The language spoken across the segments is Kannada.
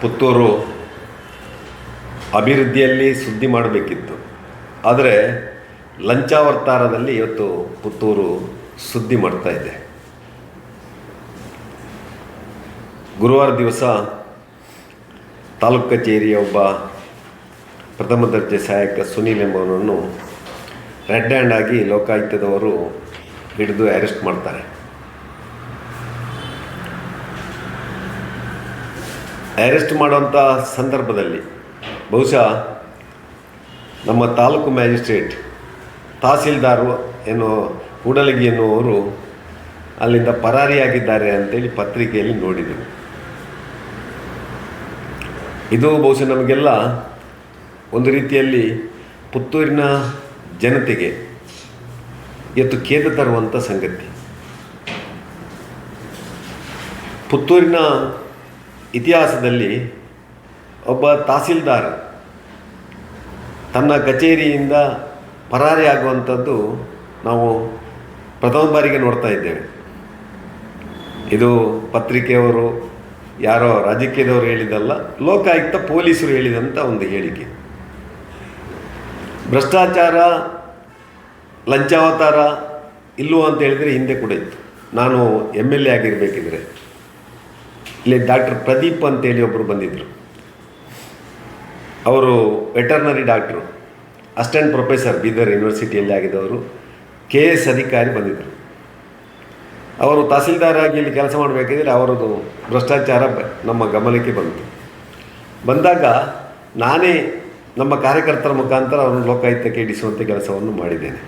ಪುತ್ತೂರು ಅಭಿವೃದ್ಧಿಯಲ್ಲಿ ಸುದ್ದಿ ಮಾಡಬೇಕಿತ್ತು. ಆದರೆ ಲಂಚಾವತಾರದಲ್ಲಿ ಇವತ್ತು ಪುತ್ತೂರು ಸುದ್ದಿ ಮಾಡ್ತಾ ಇದೆ. ಗುರುವಾರ ದಿವಸ ತಾಲೂಕು ಕಚೇರಿಯ ಒಬ್ಬ ಪ್ರಥಮ ದರ್ಜೆ ಸಹಾಯಕ ಸುನೀಲ್ ಎಂಬವನನ್ನು ರೆಡ್ ಹ್ಯಾಂಡ್ ಆಗಿ ಲೋಕಾಯುಕ್ತದವರು ಹಿಡಿದು ಅರೆಸ್ಟ್ ಮಾಡ್ತಾರೆ. ಅರೆಸ್ಟ್ ಮಾಡುವಂಥ ಸಂದರ್ಭದಲ್ಲಿ ಬಹುಶಃ ನಮ್ಮ ತಾಲೂಕು ಮ್ಯಾಜಿಸ್ಟ್ರೇಟ್ ತಹಸೀಲ್ದಾರು ಕೂಡಲಗಿ ಎನ್ನುವರು ಅಲ್ಲಿಂದ ಪರಾರಿಯಾಗಿದ್ದಾರೆ ಅಂತೇಳಿ ಪತ್ರಿಕೆಯಲ್ಲಿ ನೋಡಿದೆವು. ಇದು ಬಹುಶಃ ನಮಗೆಲ್ಲ ಒಂದು ರೀತಿಯಲ್ಲಿ ಪುತ್ತೂರಿನ ಜನತೆಗೆ ಇವತ್ತು ಖೇದ ತರುವಂಥ ಸಂಗತಿ. ಪುತ್ತೂರಿನ ಇತಿಹಾಸದಲ್ಲಿ ಒಬ್ಬ ತಹಸೀಲ್ದಾರ್ ತನ್ನ ಕಚೇರಿಯಿಂದ ಪರಾರಿಯಾಗುವಂಥದ್ದು ನಾವು ಪ್ರಥಮ ಬಾರಿಗೆ ನೋಡ್ತಾ ಇದ್ದೇವೆ. ಇದು ಪತ್ರಿಕೆಯವರು ಯಾರೋ ರಾಜಕೀಯದವರು ಹೇಳಿದಲ್ಲ, ಲೋಕಾಯುಕ್ತ ಪೊಲೀಸರು ಹೇಳಿದಂಥ ಒಂದು ಹೇಳಿಕೆ. ಭ್ರಷ್ಟಾಚಾರ ಲಂಚಾವತಾರ ಇಲ್ಲವೋ ಅಂತ ಹೇಳಿದರೆ ಹಿಂದೆ ಕೂಡ ಇತ್ತು. ನಾನು MLA ಆಗಿರಬೇಕಿದ್ರೆ ಇಲ್ಲಿ ಡಾಕ್ಟರ್ ಪ್ರದೀಪ್ ಅಂತೇಳಿ ಒಬ್ಬರು ಬಂದಿದ್ದರು. ಅವರು veterinary doctor, assistant professor Bidar ಯೂನಿವರ್ಸಿಟಿಯಲ್ಲಿ ಆಗಿದ್ದವರು, KS ಅಧಿಕಾರಿ ಬಂದಿದ್ದರು. ಅವರು ತಹಸೀಲ್ದಾರ್ ಆಗಿ ಇಲ್ಲಿ ಕೆಲಸ ಮಾಡಬೇಕಿದ್ರೆ ಅವರದು ಭ್ರಷ್ಟಾಚಾರ ನಮ್ಮ ಗಮನಕ್ಕೆ ಬಂದಾಗ ನಾನೇ ನಮ್ಮ ಕಾರ್ಯಕರ್ತರ ಮುಖಾಂತರ ಅವರನ್ನು ಲೋಕಾಯುಕ್ತಕ್ಕೆ ಇಡಿಸುವಂಥ ಕೆಲಸವನ್ನು ಮಾಡಿದ್ದೇನೆ.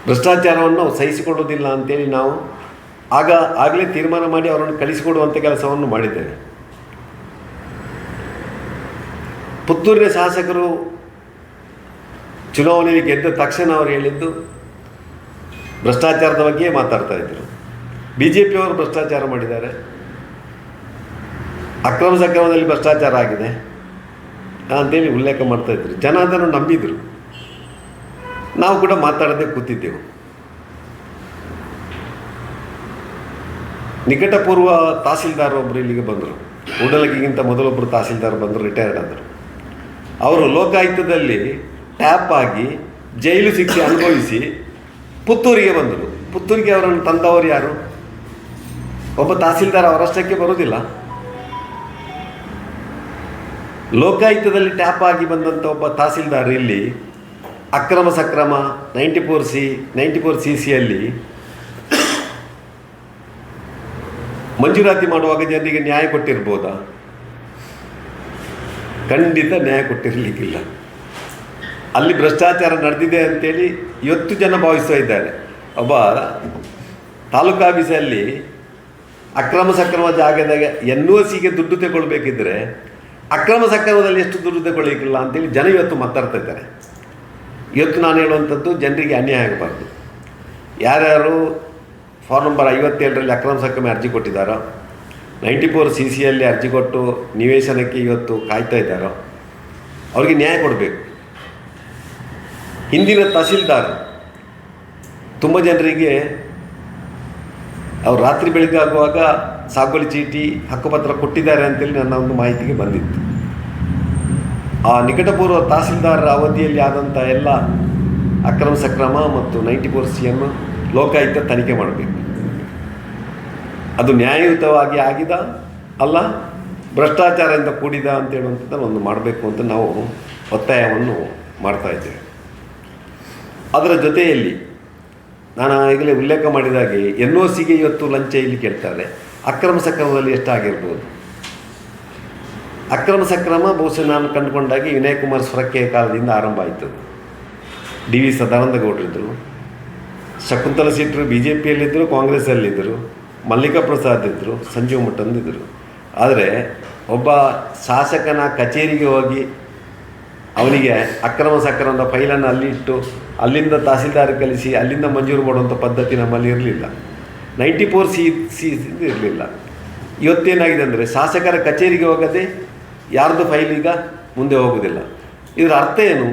ಭ್ರಷ್ಟಾಚಾರವನ್ನು ಸಹಿಸಿಕೊಳ್ಳುವುದಿಲ್ಲ ಅಂತೇಳಿ ನಾವು ಆಗಲೇ ತೀರ್ಮಾನ ಮಾಡಿ ಅವರನ್ನು ಕಳಿಸಿಕೊಡುವಂಥ ಕೆಲಸವನ್ನು ಮಾಡಿದ್ದೇವೆ. ಪುತ್ತೂರಿನ ಶಾಸಕರು ಚುನಾವಣೆಯಲ್ಲಿ ಗೆದ್ದ ತಕ್ಷಣ ಅವರು ಹೇಳಿದ್ದು ಭ್ರಷ್ಟಾಚಾರದ ಬಗ್ಗೆ ಮಾತಾಡ್ತಾ ಇದ್ದರು. BJP ಅವರು ಭ್ರಷ್ಟಾಚಾರ ಮಾಡಿದ್ದಾರೆ, ಅಕ್ರಮ ಸಕ್ರಮದಲ್ಲಿ ಭ್ರಷ್ಟಾಚಾರ ಆಗಿದೆ ಅಂತೇಳಿ ಉಲ್ಲೇಖ ಮಾಡ್ತಾಯಿದ್ರು. ಜನ ಅದನ್ನು ನಂಬಿದರು. ನಾವು ಕೂಡ ಮಾತಾಡದೆ ಕೂತಿದ್ದೆವು. ನಿಕಟಪೂರ್ವ ತಹಸೀಲ್ದಾರ್ ಒಬ್ಬರು ಇಲ್ಲಿಗೆ ಬಂದರು. ಕೂಡಲಗಿಗಿಂತ ಮೊದಲೊಬ್ಬರು ತಹಸೀಲ್ದಾರ್ ಬಂದರು, ರಿಟೈರ್ಡ್ ಆದರು. ಅವರು ಲೋಕಾಯುಕ್ತದಲ್ಲಿ ಟ್ಯಾಪ್ ಆಗಿ ಜೈಲು ಶಿಕ್ಷೆ ಅನುಭವಿಸಿ ಪುತ್ತೂರಿಗೆ ಬಂದರು. ಪುತ್ತೂರಿಗೆ ಅವರನ್ನು ತಂದವರು ಯಾರು? ಒಬ್ಬ ತಹಸೀಲ್ದಾರ್ ಅವರಷ್ಟಕ್ಕೆ ಬರುವುದಿಲ್ಲ. ಲೋಕಾಯುಕ್ತದಲ್ಲಿ ಟ್ಯಾಪ್ ಆಗಿ ಬಂದಂಥ ಒಬ್ಬ ತಹಸೀಲ್ದಾರ್ ಇಲ್ಲಿ ಅಕ್ರಮ ಸಕ್ರಮ 94CCಯಲ್ಲಿ ಮಂಜೂರಾತಿ ಮಾಡುವಾಗ ಜನರಿಗೆ ನ್ಯಾಯ ಕೊಟ್ಟಿರ್ಬೋದಾ? ಖಂಡಿತ ನ್ಯಾಯ ಕೊಟ್ಟಿರಲಿಕ್ಕಿಲ್ಲ. ಅಲ್ಲಿ ಭ್ರಷ್ಟಾಚಾರ ನಡೆದಿದೆ ಅಂತೇಳಿ ಇವತ್ತು ಜನ ಭಾವಿಸ್ತಾ ಇದ್ದಾರೆ. ಒಬ್ಬ ತಾಲೂಕು ಆಫೀಸಲ್ಲಿ ಅಕ್ರಮ ಸಕ್ರಮ ಜಾಗದಾಗ NOCಗೆ ದುಡ್ಡು ತಗೊಳ್ಬೇಕಿದ್ರೆ ಅಕ್ರಮ ಸಕ್ರಮದಲ್ಲಿ ಎಷ್ಟು ದುಡ್ಡು ತಗೊಳ್ಳಿಕ್ಕಿಲ್ಲ ಅಂತೇಳಿ ಜನ ಇವತ್ತು ಮಾತಾಡ್ತಾ ಇದ್ದಾರೆ. ಇವತ್ತು ನಾನು ಹೇಳುವಂಥದ್ದು ಜನರಿಗೆ ಅನ್ಯಾಯ ಆಗಬಾರ್ದು. ಯಾರ್ಯಾರು ಫಾರ್ಮ್ ನಂಬರ್ 57ರಲ್ಲಿ ಅಕ್ರಮ ಸಕ್ರಮ ಅರ್ಜಿ ಕೊಟ್ಟಿದ್ದಾರೋ, 94CCಯಲ್ಲಿ ಅರ್ಜಿ ಕೊಟ್ಟು ನಿವೇಶನಕ್ಕೆ ಇವತ್ತು ಕಾಯ್ತಾ ಇದ್ದಾರೋ ಅವ್ರಿಗೆ ನ್ಯಾಯ ಕೊಡಬೇಕು. ಹಿಂದಿನ ತಹಸೀಲ್ದಾರ್ ತುಂಬ ಜನರಿಗೆ ಅವ್ರು ರಾತ್ರಿ ಬೆಳಗ್ಗೆ ಆಗುವಾಗ ಸಾಗುವಳಿ ಚೀಟಿ ಹಕ್ಕುಪತ್ರ ಕೊಟ್ಟಿದ್ದಾರೆ ಅಂತೇಳಿ ನನ್ನ ಒಂದು ಮಾಹಿತಿಗೆ ಬಂದಿತ್ತು. ಆ ನಿಕಟಪೂರ್ವ ತಹಸೀಲ್ದಾರರ ಅವಧಿಯಲ್ಲಿ ಆದಂಥ ಎಲ್ಲ ಅಕ್ರಮ ಸಕ್ರಮ ಮತ್ತು 94Cಯನ್ನು ಲೋಕಾಯುಕ್ತ ತನಿಖೆ ಮಾಡಬೇಕು. ಅದು ನ್ಯಾಯಯುತವಾಗಿ ಆಗಿದ ಅಲ್ಲ ಭ್ರಷ್ಟಾಚಾರದಿಂದ ಕೂಡಿದ ಅಂತ ಹೇಳುವಂಥದ್ದನ್ನು ಒಂದು ಮಾಡಬೇಕು ಅಂತ ನಾವು ಒತ್ತಾಯವನ್ನು ಮಾಡ್ತಾಯಿದ್ದೇವೆ. ಅದರ ಜೊತೆಯಲ್ಲಿ ನಾನು ಈಗಲೇ ಉಲ್ಲೇಖ ಮಾಡಿದಾಗೆ NOCಗೆ ಇವತ್ತು ಲಂಚ ಇಲ್ಲಿ ಕೇಳ್ತಾರೆ. ಅಕ್ರಮ ಸಕ್ರಮದಲ್ಲಿ ಎಷ್ಟಾಗಿರ್ಬೋದು? ಅಕ್ರಮ ಸಕ್ರಮ ಬಹುಶಃ ನಾನು ಕಂಡುಕೊಂಡಾಗಿ ವಿನಯ್ ಕುಮಾರ್ ಸೊರಕೆ ಕಾಲದಿಂದ ಆರಂಭ ಆಯಿತು. DV ಸದಾನಂದ ಗೌಡರಿದ್ದರು, ಶಕುಂತಲ ಶೆಟ್ಟರು BJPಯಲ್ಲಿದ್ದರು, ಕಾಂಗ್ರೆಸ್ಸಲ್ಲಿದ್ದರು, ಮಲ್ಲಿಕಾ ಪ್ರಸಾದ್ ಇದ್ದರು, ಸಂಜೀವ್ ಮುಟ್ಟಂದಿದ್ದರು. ಆದರೆ ಒಬ್ಬ ಶಾಸಕನ ಕಚೇರಿಗೆ ಹೋಗಿ ಅವನಿಗೆ ಅಕ್ರಮ ಸಕ್ರಮದ ಫೈಲನ್ನು ಅಲ್ಲಿಟ್ಟು ಅಲ್ಲಿಂದ ತಹಸೀಲ್ದಾರ್ ಕಲಿಸಿ ಅಲ್ಲಿಂದ ಮಂಜೂರು ಮಾಡುವಂಥ ಪದ್ಧತಿ ನಮ್ಮಲ್ಲಿ ಇರಲಿಲ್ಲ. 94C ಇರಲಿಲ್ಲ. ಇವತ್ತೇನಾಗಿದೆ ಅಂದರೆ ಶಾಸಕರ ಕಚೇರಿಗೆ ಹೋಗದೆ ಯಾರ್ದು ಫೈಲ್ ಈಗ ಮುಂದೆ ಹೋಗೋದಿಲ್ಲ. ಇದರ ಅರ್ಥ ಏನು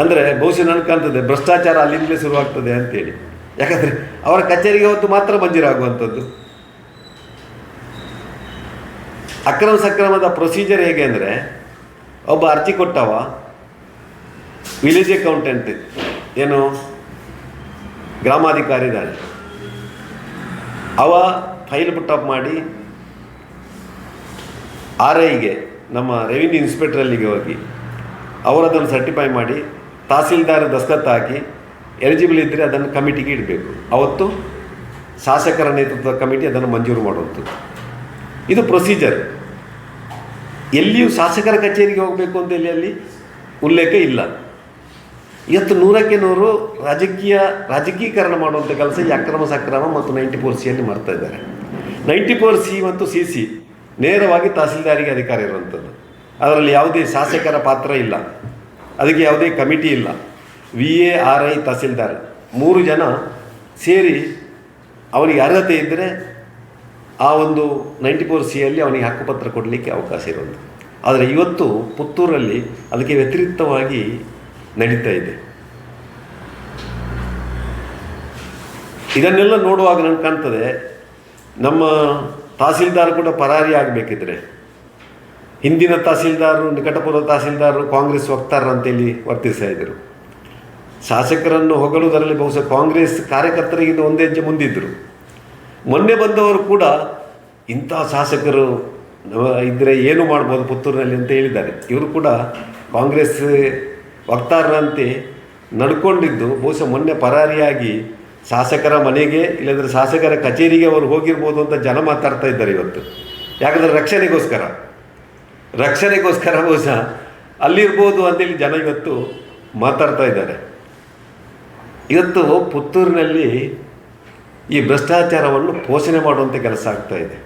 ಅಂದರೆ ಬಹುಶಃ ನನಗೆ ಕಾಣ್ತದೆ ಭ್ರಷ್ಟಾಚಾರ ಅಲ್ಲಿಂದಲೇ ಶುರುವಾಗ್ತದೆ ಅಂತೇಳಿ. ಯಾಕಂದರೆ ಅವರ ಕಚೇರಿಗೆ ಹೊತ್ತು ಮಾತ್ರ ಮಂಜೂರಾಗುವಂಥದ್ದು. ಅಕ್ರಮ ಸಕ್ರಮದ ಪ್ರೊಸೀಜರ್ ಹೇಗೆ ಅಂದರೆ, ಒಬ್ಬ ಅರ್ಜಿ ಕೊಟ್ಟವ ವಿಲೇಜ್ ಅಕೌಂಟೆಂಟ್ ಏನು ಗ್ರಾಮಾಧಿಕಾರಿ ಇದ್ದಾನೆ, ಅವ ಫೈಲ್ ಪುಟ್ಟಪ್ ಮಾಡಿ RIಗೆ ನಮ್ಮ ರೆವಿನ್ಯೂ ಇನ್ಸ್ಪೆಕ್ಟ್ರಲ್ಲಿಗೆ ಹೋಗಿ ಅವರದನ್ನು ಸರ್ಟಿಫೈ ಮಾಡಿ ತಹಸೀಲ್ದಾರ್ ದಸ್ಖತ್ ಹಾಕಿ ಎಲಿಜಿಬಲ್ ಇದ್ದರೆ ಅದನ್ನು ಕಮಿಟಿಗೆ ಇಡಬೇಕು. ಅವತ್ತು ಶಾಸಕರ ನೇತೃತ್ವದ ಕಮಿಟಿ ಅದನ್ನು ಮಂಜೂರು ಮಾಡುವಂಥದ್ದು. ಇದು ಪ್ರೊಸೀಜರ್. ಎಲ್ಲಿಯೂ ಶಾಸಕರ ಕಚೇರಿಗೆ ಹೋಗಬೇಕು ಅಂತ ಅಲ್ಲಿ ಉಲ್ಲೇಖ ಇಲ್ಲ. ಇವತ್ತು 100ಕ್ಕೆ 100 ರಾಜಕೀಕರಣ ಮಾಡುವಂಥ ಕೆಲಸ ಈ ಅಕ್ರಮ ಸಕ್ರಮ ಮತ್ತು 94C ಮಾಡ್ತಾ ಇದ್ದಾರೆ. 94C ಮತ್ತು CC ನೇರವಾಗಿ ತಹಸೀಲ್ದಾರಿಗೆ ಅಧಿಕಾರ ಇರುವಂಥದ್ದು. ಅದರಲ್ಲಿ ಯಾವುದೇ ಶಾಸಕರ ಪಾತ್ರ ಇಲ್ಲ, ಅದಕ್ಕೆ ಯಾವುದೇ ಕಮಿಟಿ ಇಲ್ಲ. VA, RI, ತಹಸೀಲ್ದಾರ್ 3 ಜನ ಸೇರಿ ಅವನಿಗೆ ಅರ್ಹತೆ ಇದ್ದರೆ ಆ ಒಂದು 94C ಅವನಿಗೆ ಹಕ್ಕುಪತ್ರ ಕೊಡಲಿಕ್ಕೆ ಅವಕಾಶ ಇರುವಂಥದ್ದು. ಆದರೆ ಇವತ್ತು ಪುತ್ತೂರಲ್ಲಿ ಅದಕ್ಕೆ ವ್ಯತಿರಿಕ್ತವಾಗಿ ನಡೀತಾ ಇದೆ. ಇದನ್ನೆಲ್ಲ ನೋಡುವಾಗ ನನಗೆ ಕಾಣ್ತದೆ, ನಮ್ಮ ತಹಸೀಲ್ದಾರ್ ಕೂಡ ಪರಾರಿ ಆಗಬೇಕಿದ್ರೆ, ಹಿಂದಿನ ತಹಸೀಲ್ದಾರರು, ನಿಕಟಪೂರ್ವ ತಹಸೀಲ್ದಾರರು ಕಾಂಗ್ರೆಸ್ ವಕ್ತಾರರು ಅಂತೇಳಿ ವರ್ತಿಸ್ತಾ ಇದ್ದರು. ಶಾಸಕರನ್ನು ಹೊಗಳುವುದರಲ್ಲಿ ಬಹುಶಃ ಕಾಂಗ್ರೆಸ್ ಕಾರ್ಯಕರ್ತರಿಗಿಂತ ಒಂದೇ ಹೆಜ್ಜೆ ಮುಂದಿದ್ದರು. ಮೊನ್ನೆ ಬಂದವರು ಕೂಡ ಇಂಥ ಶಾಸಕರು ಇದ್ದರೆ ಏನು ಮಾಡ್ಬೋದು ಪುತ್ತೂರಿನಲ್ಲಿ ಅಂತ ಹೇಳಿದ್ದಾರೆ. ಇವರು ಕೂಡ ಕಾಂಗ್ರೆಸ್ ವಕ್ತಾರರಂತೆ ನಡ್ಕೊಂಡಿದ್ದು ಬಹುಶಃ ಮೊನ್ನೆ ಪರಾರಿಯಾಗಿ ಶಾಸಕರ ಮನೆಗೆ ಇಲ್ಲಂದರೆ ಶಾಸಕರ ಕಚೇರಿಗೆ ಅವರು ಹೋಗಿರ್ಬೋದು ಅಂತ ಜನ ಮಾತಾಡ್ತಾ ಇದ್ದಾರೆ ಇವತ್ತು. ಯಾಕಂದರೆ ರಕ್ಷಣೆಗೋಸ್ಕರ ಬಹುಶಃ ಅಲ್ಲಿರ್ಬೋದು ಅಂತೇಳಿ ಜನ ಇವತ್ತು ಮಾತಾಡ್ತಾ ಇದ್ದಾರೆ. ಇವತ್ತು ಪುತ್ತೂರಿನಲ್ಲಿ ಈ ಭ್ರಷ್ಟಾಚಾರವನ್ನು ಪೋಷಣೆ ಮಾಡುವಂಥ ಕೆಲಸ ಆಗ್ತಾ ಇದೆ.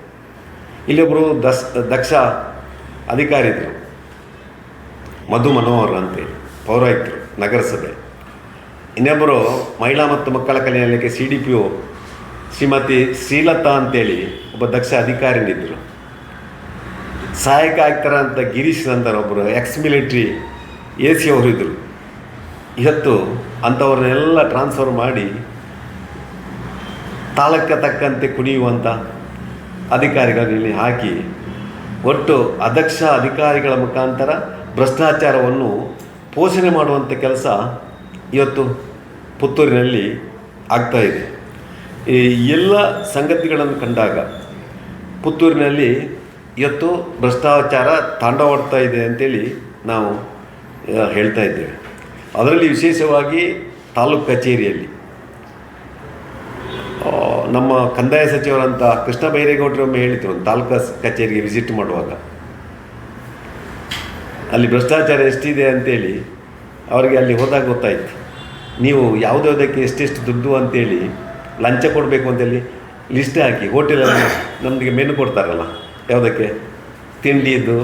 ಇಲ್ಲೊಬ್ಬರು ದಕ್ಷ ಅಧಿಕಾರಿ ಇದ್ದರು, ಮಧು ಮನೋಹರ್ ಅಂತೇಳಿ, ಪೌರಾಯುಕ್ತರು, ನಗರಸಭೆ. ಇನ್ನೊಬ್ಬರು ಮಹಿಳಾ ಮತ್ತು ಮಕ್ಕಳ ಕಲ್ಯಾಣ ಇಲಾಖೆ CDPO ಶ್ರೀಮತಿ ಶ್ರೀಲತಾ ಅಂತೇಳಿ ಒಬ್ಬ ದಕ್ಷ ಅಧಿಕಾರಿನಿದ್ದರು. ಸಹಾಯಕ ಆಯುಕ್ತರ ಅಂತ ಗಿರೀಶ್ ಅಂತ ಒಬ್ಬರು ಎಕ್ಸ್-ಮಿಲಿಟ್ರಿ AC ಅವರು ಇದ್ದರು. ಇವತ್ತು ಅಂಥವ್ರನ್ನೆಲ್ಲ ಟ್ರಾನ್ಸ್ಫರ್ ಮಾಡಿ ತಾಳಕ್ಕೆ ತಕ್ಕಂತೆ ಕುಣಿಯುವಂಥ ಅಧಿಕಾರಿಗಳಲ್ಲಿ ಹಾಕಿ ಒಟ್ಟು ಅದಕ್ಷ ಅಧಿಕಾರಿಗಳ ಮುಖಾಂತರ ಭ್ರಷ್ಟಾಚಾರವನ್ನು ಪೋಷಣೆ ಮಾಡುವಂಥ ಕೆಲಸ ಇವತ್ತು ಪುತ್ತೂರಿನಲ್ಲಿ ಆಗ್ತಾ ಇದೆ. ಈ ಎಲ್ಲ ಸಂಗತಿಗಳನ್ನು ಕಂಡಾಗ ಪುತ್ತೂರಿನಲ್ಲಿ ಇವತ್ತು ಭ್ರಷ್ಟಾಚಾರ ತಾಂಡವಾಡ್ತಾ ಇದೆ ಅಂತೇಳಿ ನಾವು ಹೇಳ್ತಾ ಇದ್ದೇವೆ. ಅದರಲ್ಲಿ ವಿಶೇಷವಾಗಿ ತಾಲೂಕು ಕಚೇರಿಯಲ್ಲಿ ನಮ್ಮ ಕಂದಾಯ ಸಚಿವರಂತ ಕೃಷ್ಣ ಬೈರೇಗೌಡರೊಮ್ಮೆ ಹೇಳಿದರು, ತಾಲೂಕು ಕಚೇರಿಗೆ ವಿಸಿಟ್ ಮಾಡುವಾಗ ಅಲ್ಲಿ ಭ್ರಷ್ಟಾಚಾರ ಎಷ್ಟಿದೆ ಅಂತೇಳಿ ಅವರಿಗೆ ಅಲ್ಲಿ ಹೋದಾಗ ಗೊತ್ತಾಯಿತು. ನೀವು ಯಾವುದಕ್ಕೆ ಎಷ್ಟೆಷ್ಟು ದುಡ್ಡು ಅಂತೇಳಿ ಲಂಚ ಕೊಡಬೇಕು ಅಂತೇಳಿ ಲಿಸ್ಟ್ ಹಾಕಿ ಹೋಟೆಲಲ್ಲಿ ನಮಗೆ ಮೆನು ಕೊಡ್ತಾರಲ್ಲ, ಯಾವುದಕ್ಕೆ ತಿಂಡಿದ್ದು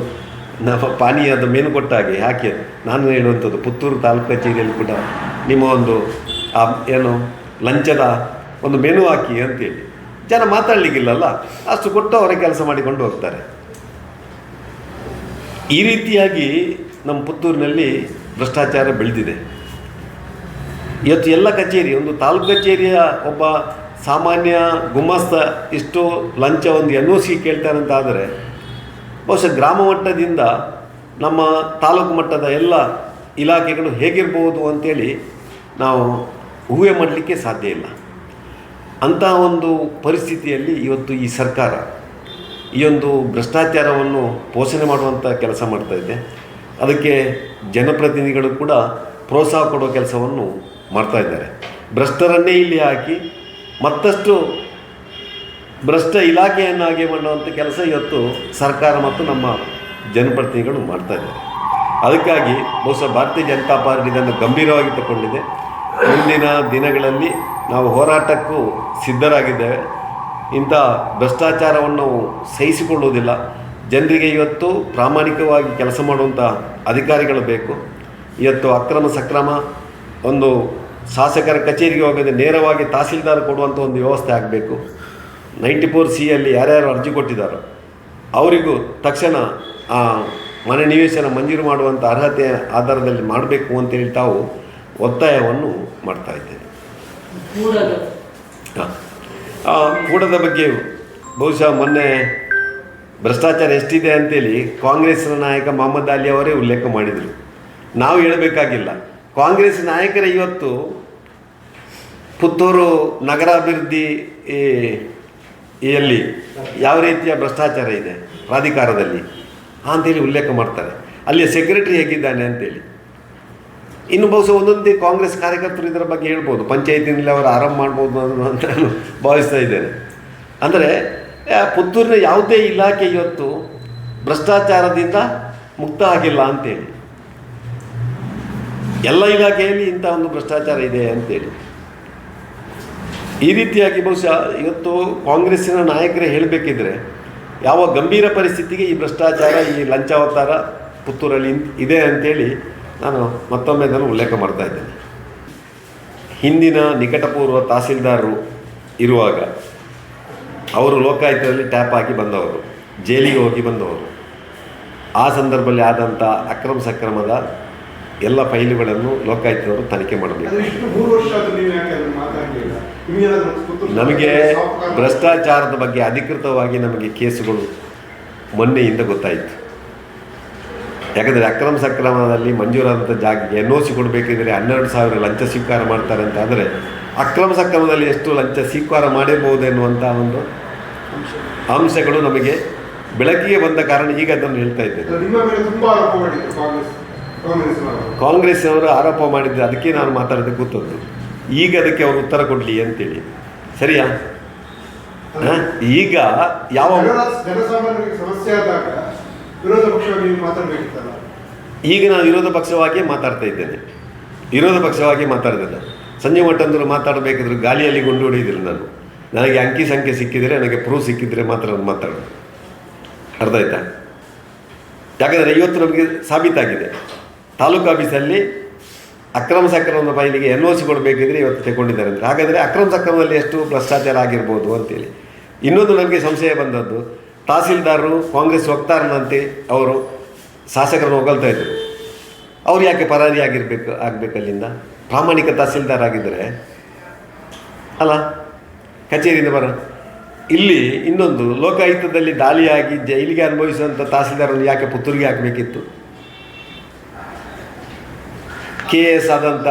ನಮ್ಮ ಪಾನೀಯದ ಮೆನು ಕೊಟ್ಟಾಗೆ ಹಾಕಿ. ನಾನು ಹೇಳುವಂಥದ್ದು ಪುತ್ತೂರು ತಾಲೂಕು ಕಚೇರಿಯಲ್ಲಿ ಕೂಡ ನಿಮ್ಮ ಒಂದು ಏನು ಲಂಚದ ಒಂದು ಮೆನು ಹಾಕಿ ಅಂತೇಳಿ ಜನ ಮಾತಾಡಲಿಕ್ಕಿಲ್ಲಲ್ಲ, ಅಷ್ಟು ಕೊಟ್ಟು ಅವರೇ ಕೆಲಸ ಮಾಡಿಕೊಂಡು ಹೋಗ್ತಾರೆ. ಈ ರೀತಿಯಾಗಿ ನಮ್ಮ ಪುತ್ತೂರಿನಲ್ಲಿ ಭ್ರಷ್ಟಾಚಾರ ಬೆಳೆದಿದೆ. ಇವತ್ತು ಎಲ್ಲ ಕಚೇರಿ, ಒಂದು ತಾಲೂಕು ಕಚೇರಿಯ ಒಬ್ಬ ಸಾಮಾನ್ಯ ಗುಮಾಸ್ತ ಇಷ್ಟು ಲಂಚ ಒಂದು NOC ಕೇಳ್ತಾರಂತಾದರೆ ಬಹುಶಃ ಗ್ರಾಮ ಮಟ್ಟದಿಂದ ನಮ್ಮ ತಾಲೂಕು ಮಟ್ಟದ ಎಲ್ಲ ಇಲಾಖೆಗಳು ಹೇಗಿರ್ಬೋದು ಅಂಥೇಳಿ ನಾವು ಊಹೆ ಮಾಡಲಿಕ್ಕೆ ಸಾಧ್ಯ ಇಲ್ಲ. ಅಂಥ ಒಂದು ಪರಿಸ್ಥಿತಿಯಲ್ಲಿ ಇವತ್ತು ಈ ಸರ್ಕಾರ ಈ ಒಂದು ಭ್ರಷ್ಟಾಚಾರವನ್ನು ಪೋಷಣೆ ಮಾಡುವಂಥ ಕೆಲಸ ಮಾಡ್ತಾಯಿದೆ. ಅದಕ್ಕೆ ಜನಪ್ರತಿನಿಧಿಗಳು ಕೂಡ ಪ್ರೋತ್ಸಾಹ ಕೊಡುವ ಕೆಲಸವನ್ನು ಮಾಡ್ತಾ ಇದ್ದಾರೆ. ಭ್ರಷ್ಟರನ್ನೇ ಇಲ್ಲಿ ಹಾಕಿ ಮತ್ತಷ್ಟು ಭ್ರಷ್ಟ ಇಲಾಖೆಯನ್ನಾಗಿ ಮಾಡುವಂಥ ಕೆಲಸ ಇವತ್ತು ಸರ್ಕಾರ ಮತ್ತು ನಮ್ಮ ಜನಪ್ರತಿನಿಧಿಗಳು ಮಾಡ್ತಾ ಇದ್ದಾರೆ. ಅದಕ್ಕಾಗಿ ಬಹುಶಃ ಭಾರತೀಯ ಜನತಾ ಪಾರ್ಟಿ ಇದನ್ನು ಗಂಭೀರವಾಗಿ ತಗೊಂಡಿದೆ. ಮುಂದಿನ ದಿನಗಳಲ್ಲಿ ನಾವು ಹೋರಾಟಕ್ಕೂ ಸಿದ್ಧರಾಗಿದ್ದೇವೆ. ಇಂಥ ಭ್ರಷ್ಟಾಚಾರವನ್ನು ನಾವು ಸಹಿಸಿಕೊಳ್ಳುವುದಿಲ್ಲ. ಜನರಿಗೆ ಇವತ್ತು ಪ್ರಾಮಾಣಿಕವಾಗಿ ಕೆಲಸ ಮಾಡುವಂಥ ಅಧಿಕಾರಿಗಳು ಬೇಕು. ಇವತ್ತು ಅಕ್ರಮ ಸಕ್ರಮ ಒಂದು ಶಾಸಕರ ಕಚೇರಿಗೆ ಹೋಗದೆ ನೇರವಾಗಿ ತಹಸೀಲ್ದಾರ್ ಕೊಡುವಂಥ ಒಂದು ವ್ಯವಸ್ಥೆ ಆಗಬೇಕು. 94C ಯಾರ್ಯಾರು ಅರ್ಜಿ ಕೊಟ್ಟಿದ್ದಾರೋ ಅವರಿಗೂ ತಕ್ಷಣ ಆ ಮನೆ ನಿವೇಶನ ಮಂಜೂರು ಮಾಡುವಂಥ ಅರ್ಹತೆ ಆಧಾರದಲ್ಲಿ ಮಾಡಬೇಕು ಅಂತೇಳಿ ತಾವು ಒತ್ತಾಯವನ್ನು ಮಾಡ್ತಾ ಇದ್ದೇವೆ. ಕೂಡದ ಬಗ್ಗೆ ಬಹುಶಃ ಮೊನ್ನೆ ಭ್ರಷ್ಟಾಚಾರ ಎಷ್ಟಿದೆ ಅಂತೇಳಿ ಕಾಂಗ್ರೆಸ್ನ ನಾಯಕ ಮೊಹಮ್ಮದ್ ಅಲಿ ಅವರೇ ಉಲ್ಲೇಖ ಮಾಡಿದರು. ನಾವು ಹೇಳಬೇಕಾಗಿಲ್ಲ. ಕಾಂಗ್ರೆಸ್ ನಾಯಕರೇ ಇವತ್ತು ಪುತ್ತೂರು ನಗರಾಭಿವೃದ್ಧಿಯಲ್ಲಿ ಯಾವ ರೀತಿಯ ಭ್ರಷ್ಟಾಚಾರ ಇದೆ ಪ್ರಾಧಿಕಾರದಲ್ಲಿ ಅಂತೇಳಿ ಉಲ್ಲೇಖ ಮಾಡ್ತಾರೆ. ಅಲ್ಲಿಯ ಸೆಕ್ರೆಟರಿ ಹೇಗಿದ್ದಾನೆ ಅಂತೇಳಿ. ಇನ್ನು ಬಹುಶಃ ಒಂದೊಂದೇ ಕಾಂಗ್ರೆಸ್ ಕಾರ್ಯಕರ್ತರು ಇದರ ಬಗ್ಗೆ ಹೇಳ್ಬೋದು, ಪಂಚಾಯತಿನಲ್ಲಿ ಅವರು ಆರಂಭ ಮಾಡ್ಬೋದು ಅಂತ ನಾನು ಭಾವಿಸ್ತಾ ಇದ್ದೇನೆ. ಅಂದರೆ ಪುತ್ತೂರಿನ ಯಾವುದೇ ಇಲಾಖೆ ಇವತ್ತು ಭ್ರಷ್ಟಾಚಾರದಿಂದ ಮುಕ್ತ ಆಗಿಲ್ಲ ಅಂತೇಳಿ. ಎಲ್ಲ ಇಲಾಖೆಯಲ್ಲಿ ಇಂಥ ಒಂದು ಭ್ರಷ್ಟಾಚಾರ ಇದೆ ಅಂತೇಳಿ. ಈ ರೀತಿಯಾಗಿ ಬಹುಶಃ ಇವತ್ತು ಕಾಂಗ್ರೆಸ್ಸಿನ ನಾಯಕರೇ ಹೇಳಬೇಕಿದ್ರೆ ಯಾವ ಗಂಭೀರ ಪರಿಸ್ಥಿತಿಗೆ ಈ ಭ್ರಷ್ಟಾಚಾರ, ಈ ಲಂಚಾವತಾರ ಪುತ್ತೂರಲ್ಲಿ ಇದೆ ಅಂತೇಳಿ ನಾನು ಮತ್ತೊಮ್ಮೆ ಅದನ್ನು ಉಲ್ಲೇಖ ಮಾಡ್ತಾ ಇದ್ದೇನೆ. ಹಿಂದಿನ ನಿಕಟಪೂರ್ವ ತಹಸೀಲ್ದಾರರು ಇರುವಾಗ ಅವರು ಲೋಕಾಯುಕ್ತದಲ್ಲಿ ಟ್ಯಾಪ್ ಹಾಕಿ ಬಂದವರು, ಜೈಲಿಗೆ ಹೋಗಿ ಬಂದವರು. ಆ ಸಂದರ್ಭದಲ್ಲಿ ಆದಂಥ ಅಕ್ರಮ ಸಕ್ರಮದ ಎಲ್ಲ ಫೈಲುಗಳನ್ನು ಲೋಕಾಯುಕ್ತವರು ತನಿಖೆ ಮಾಡಬೇಕು. ನಮಗೆ ಭ್ರಷ್ಟಾಚಾರದ ಬಗ್ಗೆ ಅಧಿಕೃತವಾಗಿ ನಮಗೆ ಕೇಸುಗಳು ಮೊನ್ನೆಯಿಂದ ಗೊತ್ತಾಯಿತು. ಯಾಕಂದರೆ ಅಕ್ರಮ ಸಕ್ರಮದಲ್ಲಿ ಮಂಜೂರಾದಂಥ ಜಾಗಕ್ಕೆ NOC ಕೊಡಬೇಕಿದ್ರೆ 12,000 ಲಂಚ ಸ್ವೀಕಾರ ಮಾಡ್ತಾರೆ ಅಂತ. ಆದರೆ ಅಕ್ರಮ ಸಕ್ರಮದಲ್ಲಿ ಎಷ್ಟು ಲಂಚ ಸ್ವೀಕಾರ ಮಾಡಿರ್ಬೋದು ಎನ್ನುವಂಥ ಒಂದು ಅಂಶಗಳು ನಮಗೆ ಬೆಳಕಿಗೆ ಬಂದ ಕಾರಣ ಈಗ ಅದನ್ನು ಹೇಳ್ತಾ ಇದ್ದೇನೆ. ಕಾಂಗ್ರೆಸ್ನವರು ಆರೋಪ ಮಾಡಿದರೆ ಅದಕ್ಕೆ ನಾನು ಮಾತಾಡೋದು ಕೂತದ್ದು. ಈಗ ಅದಕ್ಕೆ ಅವರು ಉತ್ತರ ಕೊಡಲಿ ಅಂತೇಳಿ. ಸರಿಯಾ? ಈಗ ಯಾವ ಈಗ ನಾನು ವಿರೋಧ ಪಕ್ಷವಾಗಿ ಮಾತಾಡ್ತಾ ಇದ್ದೇನೆ. ವಿರೋಧ ಪಕ್ಷವಾಗಿ ಮಾತಾಡಿದ್ದೇನೆ. ಸಂಜೆ ಮಟ್ಟಂದರು ಮಾತಾಡಬೇಕಿದ್ರು ಗಾಳಿಯಲ್ಲಿ ಗುಂಡು ಹೊಡೆಯುವುದಿಲ್ಲ ನಾನು. ನನಗೆ ಅಂಕಿ ಸಂಖ್ಯೆ ಸಿಕ್ಕಿದರೆ, ನನಗೆ ಪ್ರೂಫ್ ಸಿಕ್ಕಿದರೆ ಮಾತ್ರ ನಾನು ಮಾತಾಡೋದು. ಅರ್ಥ ಆಯ್ತಾ? ಯಾಕಂದರೆ ಇವತ್ತು ನಮಗೆ ಸಾಬೀತಾಗಿದೆ, ತಾಲೂಕು ಆಫೀಸಲ್ಲಿ ಅಕ್ರಮ ಸಕ್ರಮದ ಫೈಲಿಗೆ NOC ಕೊಡಬೇಕಿದ್ರೆ ಇವತ್ತು ತಗೊಂಡಿದ್ದಾರೆ ಅಂದರೆ. ಹಾಗಾದರೆ ಅಕ್ರಮ ಸಕ್ರಮದಲ್ಲಿ ಎಷ್ಟು ಭ್ರಷ್ಟಾಚಾರ ಆಗಿರ್ಬೋದು ಅಂತೇಳಿ. ಇನ್ನೊಂದು ನನಗೆ ಸಂಶಯ ಬಂದದ್ದು, ತಹಸೀಲ್ದಾರರು ಕಾಂಗ್ರೆಸ್ ವಕ್ತಾರನಂತೆ ಅವರು ಶಾಸಕರನ್ನು ಹೊಗಳ್ತಾ ಇದ್ದರು. ಅವ್ರು ಯಾಕೆ ಪರಾರಿ ಆಗಬೇಕಲ್ಲಿಂದ? ಪ್ರಾಮಾಣಿಕ ತಹಸೀಲ್ದಾರ್ ಆಗಿದ್ದರೆ ಅಲ್ಲ, ಕಚೇರಿಯಿಂದ ಇಲ್ಲಿ ಇನ್ನೊಂದು ಲೋಕಾಯುಕ್ತದಲ್ಲಿ ದಾಳಿಯಾಗಿ ಜೈಲಿಗೆ ಅನುಭವಿಸುವಂಥ ತಹಸೀಲ್ದಾರನ್ನು ಯಾಕೆ ಪುತ್ತೂರಿಗೆ ಹಾಕಬೇಕಿತ್ತು? KS ಆದಂಥ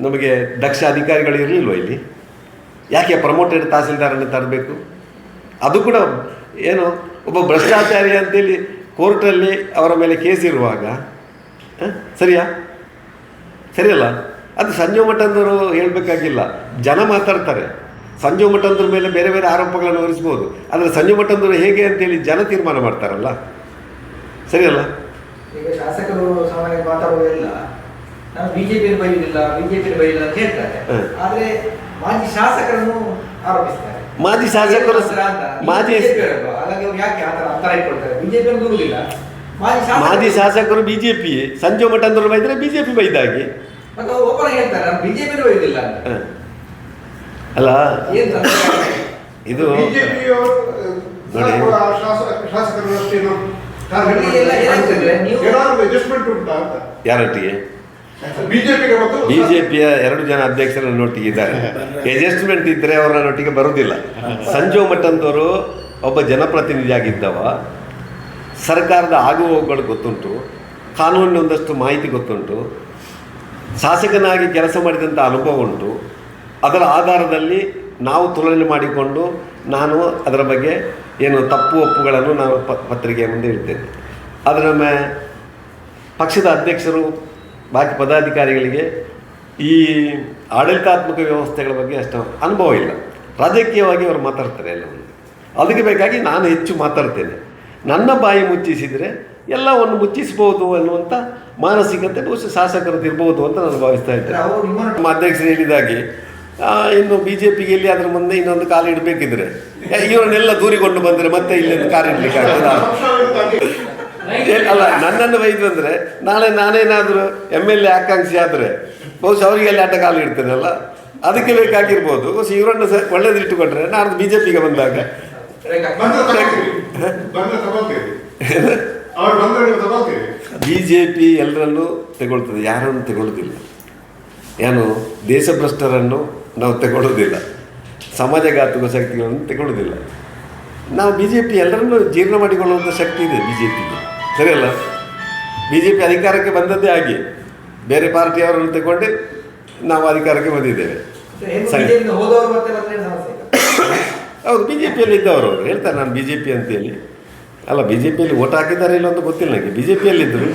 ನಮಗೆ ದಕ್ಷ ಅಧಿಕಾರಿಗಳು ಇರಲಿಲ್ವ ಇಲ್ಲಿ? ಯಾಕೆ ಪ್ರಮೋಟೆಡ್ ತಹಸೀಲ್ದಾರನ್ನು ತರಬೇಕು? ಅದು ಕೂಡ ಏನು ಒಬ್ಬ ಭ್ರಷ್ಟಾಚಾರಿ ಅಂತೇಳಿ ಕೋರ್ಟಲ್ಲಿ ಅವರ ಮೇಲೆ ಕೇಸ್ ಇರುವಾಗ ಸರಿಯಾ? ಸರಿಯಲ್ಲ? ಅದು ಸಂಜೀವ್ ಮಠಂದವರು ಹೇಳಬೇಕಾಗಿಲ್ಲ, ಜನ ಮಾತಾಡ್ತಾರೆ. ಸಂಜೀವ್ ಮಠಂದ್ರ ಮೇಲೆ ಬೇರೆ ಬೇರೆ ಆರೋಪಗಳನ್ನು ಹೊರಿಸ್ಬೋದು, ಆದರೆ ಸಂಜೀವ್ ಮಠಂದರು ಹೇಗೆ ಅಂತೇಳಿ ಜನ ತೀರ್ಮಾನ ಮಾಡ್ತಾರಲ್ಲ. ಸರಿಯಲ್ಲ? ಈಗ ಶಾಸಕರು ಸಾಮಾನ್ಯ ಮಾತಾಡುವುದಿಲ್ಲ, ನಾನು ಬಿಜೆಪಿ ಬೈಯುವುದಿಲ್ಲ ಅಂತ ಹೇಳ್ತಾರೆ. ಆದರೆ ಮಾಜಿ ಶಾಸಕರನ್ನು ಆರೋಪಿಸ್ತಾರೆ. ಮಾಜಿ ಶಾಸಕರು ಮಾಜಿ ಶಾಸಕರು ಬಿಜೆಪಿ, ಸಂಜೀವ್ ಮಠಂದರು ಬೈದ್ರೆ ಬಿಜೆಪಿ ಬೈದಾಗೆ ಅಲ್ಲ. ಇದು ನೋಡಿ, ಯಾರೊಟ್ಟಿಗೆ ಬಿಜೆಪಿಯ 2 ಜನ ಅಧ್ಯಕ್ಷರನ್ನೊಟ್ಟಿಗೆ ಇದ್ದಾರೆ. ಅಡ್ಜಸ್ಟ್ಮೆಂಟ್ ಇದ್ದರೆ ಅವರನ್ನೊಟ್ಟಿಗೆ ಬರುವುದಿಲ್ಲ. ಸಂಜೀವ್ ಮಠಂದವರು ಒಬ್ಬ ಜನಪ್ರತಿನಿಧಿಯಾಗಿದ್ದವ, ಸರ್ಕಾರದ ಆಗುಹೋಗುಗಳು ಗೊತ್ತುಂಟು, ಕಾನೂನಿನ ಒಂದಷ್ಟು ಮಾಹಿತಿ ಗೊತ್ತುಂಟು, ಶಾಸಕನಾಗಿ ಕೆಲಸ ಮಾಡಿದಂಥ ಅನುಭವ ಉಂಟು. ಅದರ ಆಧಾರದಲ್ಲಿ ನಾವು ತುಲನೆ ಮಾಡಿಕೊಂಡು ನಾನು ಅದರ ಬಗ್ಗೆ ಏನು ತಪ್ಪು ಒಪ್ಪುಗಳನ್ನು ನಾನು ಪತ್ರಿಕೆಯ ಮುಂದೆ ಇಡ್ತೇನೆ. ಆದರೆ ನಮ್ಮ ಪಕ್ಷದ ಅಧ್ಯಕ್ಷರು ಬಾಕಿ ಪದಾಧಿಕಾರಿಗಳಿಗೆ ಈ ಆಡಳಿತಾತ್ಮಕ ವ್ಯವಸ್ಥೆಗಳ ಬಗ್ಗೆ ಅಷ್ಟು ಅನುಭವ ಇಲ್ಲ. ರಾಜಕೀಯವಾಗಿ ಅವರು ಮಾತಾಡ್ತಾರೆ ಎಲ್ಲವನ್ನು. ಅದಕ್ಕೆ ಬೇಕಾಗಿ ನಾನು ಹೆಚ್ಚು ಮಾತಾಡ್ತೇನೆ. ನನ್ನ ಬಾಯಿ ಮುಚ್ಚಿಸಿದರೆ ಎಲ್ಲವನ್ನು ಮುಚ್ಚಿಸ್ಬೋದು ಅನ್ನುವಂಥ ಮಾನಸಿಕತೆ ಬಹುಶಃ ಶಾಸಕರದ್ದು ಇರ್ಬೋದು ಅಂತ ನಾನು ಭಾವಿಸ್ತಾ ಇದ್ದೇನೆ. ನಮ್ಮ ಅಧ್ಯಕ್ಷರು ಹೇಳಿದಾಗೆ ಇನ್ನು BJPಗೆ ಇಲ್ಲಿ ಅದರ ಮುಂದೆ ಇನ್ನೊಂದು ಕಾಲು ಇಡಬೇಕಿದ್ರೆ ಇವರನ್ನೆಲ್ಲ ದೂರಿಕೊಂಡು ಬಂದರೆ ಮತ್ತೆ ಇಲ್ಲಿಂದ ಕಾಲು ಇಡಲಿಕ್ಕೆ ಆಗ್ತದೆ. ಅಲ್ಲ, ನನ್ನನ್ನು ಬೈದು ಅಂದರೆ ನಾಳೆ ನಾನೇನಾದರೂ MLA ಆಕಾಂಕ್ಷಿ ಆದರೆ ಬಹುಶಃ ಅವರಿಗೆಲ್ಲ ಆಟ ಕಾಲು ಇಡ್ತೇನಲ್ಲ, ಅದಕ್ಕೆ ಬೇಕಾಗಿರ್ಬೋದು. ಬಹುಶಃ ಇವರನ್ನು ಒಳ್ಳೇದು ಇಟ್ಟುಕೊಂಡ್ರೆ ನಾನು BJPಗೆ ಬಂದಾಗ BJP ಎಲ್ಲರನ್ನೂ ತಗೊಳ್ತದೆ, ಯಾರನ್ನು ತಗೊಳ್ಳೋದಿಲ್ಲ. ಏನು ದೇಶಭ್ರಷ್ಟರನ್ನು ನಾವು ತಗೊಳ್ಳೋದಿಲ್ಲ, ಸಮಾಜಘಾತುಕ ಶಕ್ತಿಗಳನ್ನು ತಗೊಳ್ಳೋದಿಲ್ಲ. ನಾವು ಬಿ ಜೆ ಪಿ ಎಲ್ಲರನ್ನೂ ಜೀರ್ಣ ಮಾಡಿಕೊಳ್ಳುವಂಥ ಶಕ್ತಿ ಇದೆ ಬಿ ಜೆ ಪಿಗೆ, ಸರಿಯಲ್ಲ? ಬಿ ಜೆ ಪಿ ಅಧಿಕಾರಕ್ಕೆ ಬಂದದ್ದೇ ಹಾಗೆ, ಬೇರೆ ಪಾರ್ಟಿಯವರನ್ನು ತಗೊಂಡು ನಾವು ಅಧಿಕಾರಕ್ಕೆ ಬಂದಿದ್ದೇವೆ. ಸರಿ. ಬಿಜೆಪಿಯಿಂದ ಹೋದವರು ಮತ್ತೆ ಬಂದ್ರೆ ಸಮಸ್ಯೆ ಇಲ್ಲ. ಹೌದು, ಬಿ ಜೆ ಪಿಯಲ್ಲಿ ಇದ್ದವರು ಅವರು ಹೇಳ್ತಾರೆ ನಾನು ಬಿ ಜೆ ಪಿ ಅಂತೇಳಿ. ಅಲ್ಲ, ಬಿ ಜೆ ಪಿಯಲ್ಲಿ ಓಟ್ ಹಾಕಿದ್ದಾರೆ ಇಲ್ಲ ಅಂತ ಗೊತ್ತಿಲ್ಲ ನನಗೆ. B J ಪಿಯಲ್ಲಿದ್ದರು,